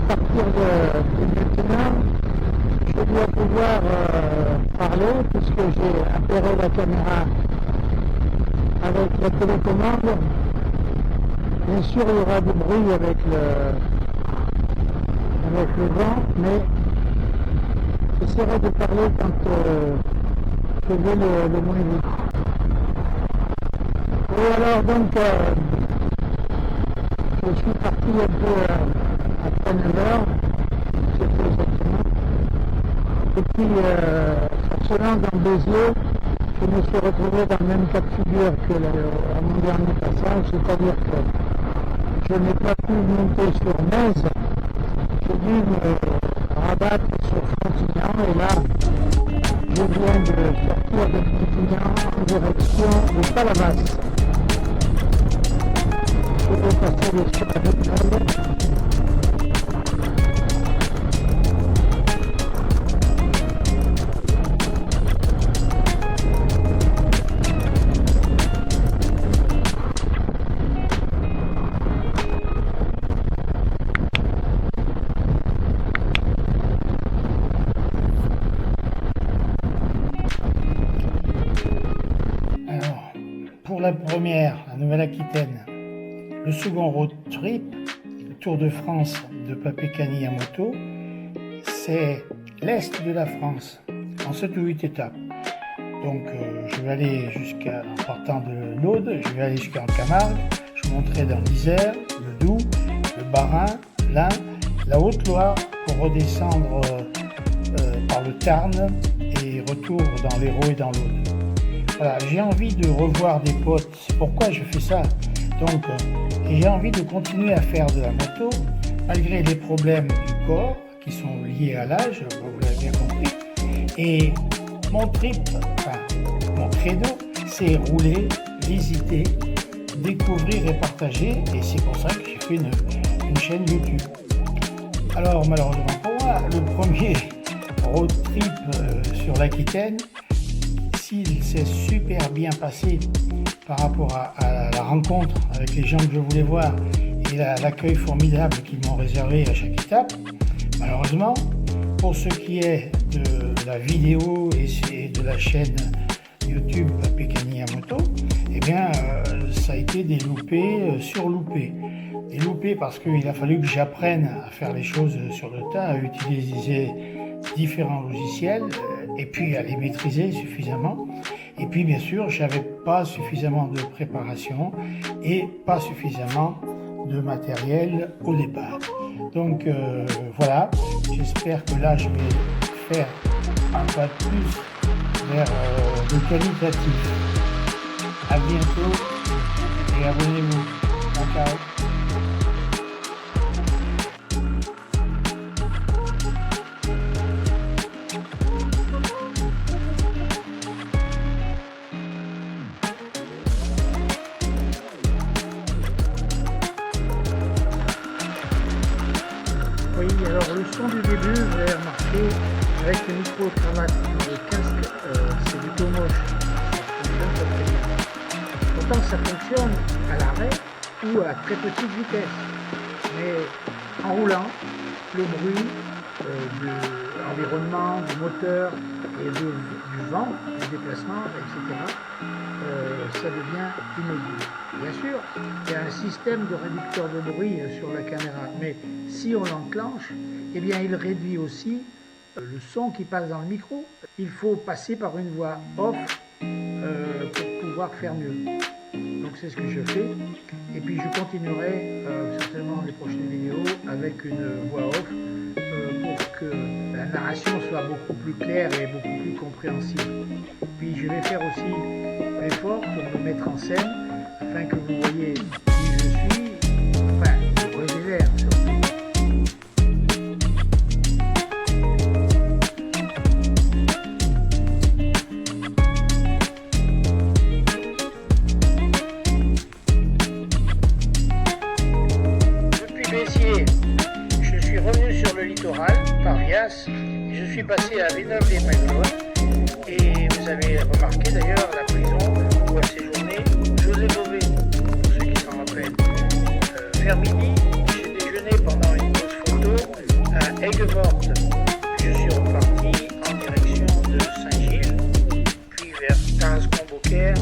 partir de maintenant, je dois pouvoir parler puisque j'ai appairé la caméra avec la télécommande. Bien sûr, il y aura du bruit avec le vent, mais j'essaierai de parler quand je vais le moins vite. Et alors donc, je suis parti un peu après 9h, je sais plus exactement. Et puis, forcément, dans Béziers, je me suis retrouvé dans le même cas de figure à mon dernier passage, c'est-à-dire que je n'ai pas pu monter sur Metz, j'ai dû me rabattre sur Frontignan, et là, je viens de sortir de Frontignan en direction de Palavas. Je vais passer les soirées. Pour la première, la Nouvelle-Aquitaine, le second road trip, le Tour de France de Papécani à moto, c'est l'Est de la France, en 7 ou 8 étapes. Donc je vais aller en partant de l'Aude, je vais aller jusqu'en Camargue, je monterai dans l'Isère, le Doubs, le Bas-Rhin, l'Ain, la Haute-Loire pour redescendre par le Tarn et retour dans l'Hérault et dans l'Aude. Voilà, j'ai envie de revoir des potes, c'est pourquoi je fais ça. Donc, j'ai envie de continuer à faire de la moto, malgré les problèmes du corps qui sont liés à l'âge, vous l'avez bien compris. Et mon trip, mon credo, c'est rouler, visiter, découvrir et partager. Et c'est pour ça que j'ai fait une chaîne YouTube. Alors, malheureusement pour moi, le premier road trip sur l'Aquitaine, s'il s'est super bien passé par rapport à la rencontre avec les gens que je voulais voir et l'accueil formidable qu'ils m'ont réservé à chaque étape, malheureusement, pour ce qui est de la vidéo et de la chaîne YouTube Papécani à moto, eh bien, ça a été des loupés sur loupés. Des loupés parce qu'il a fallu que j'apprenne à faire les choses sur le tas, à utiliser différents logiciels et puis à les maîtriser suffisamment. Et puis bien sûr, je n'avais pas suffisamment de préparation et pas suffisamment de matériel au départ. Donc voilà, j'espère que là je vais faire un pas de plus vers le qualitatif. À bientôt et abonnez-vous. Ciao. Oui, alors le son du début, vous avez remarqué, avec le micro-cravate sur le casque, c'est plutôt moche. Ça fonctionne pas très bien. Pourtant, ça fonctionne à l'arrêt ou à très petite vitesse. Mais en roulant, le bruit de l'environnement, du moteur et du vent, du déplacement, etc., ça devient inaudible. Bien sûr, il y a un système de réducteur de bruit sur la caméra, mais si on l'enclenche, eh bien il réduit aussi le son qui passe dans le micro. Il faut passer par une voix off pour pouvoir faire mieux. Donc c'est ce que je fais. Et puis je continuerai certainement dans les prochaines vidéos avec une voix off pour que la narration soit beaucoup plus claire et beaucoup plus compréhensible. Puis je vais faire aussi l'effort pour me mettre en scène afin que vous voyez qui je suis, enfin, le révélaire surtout. Depuis Béziers, je suis revenu sur le littoral par Vias et je suis passé à Villeneuve-les-Magloires et vous avez remarqué d'ailleurs la prison où a séjourné José Bové, pour ceux qui s'en rappellent. Vers midi, j'ai déjeuné pendant une pause photo Aigues-Mortes, je suis reparti en direction de Saint-Gilles, puis vers Tarascon-Beaucaire,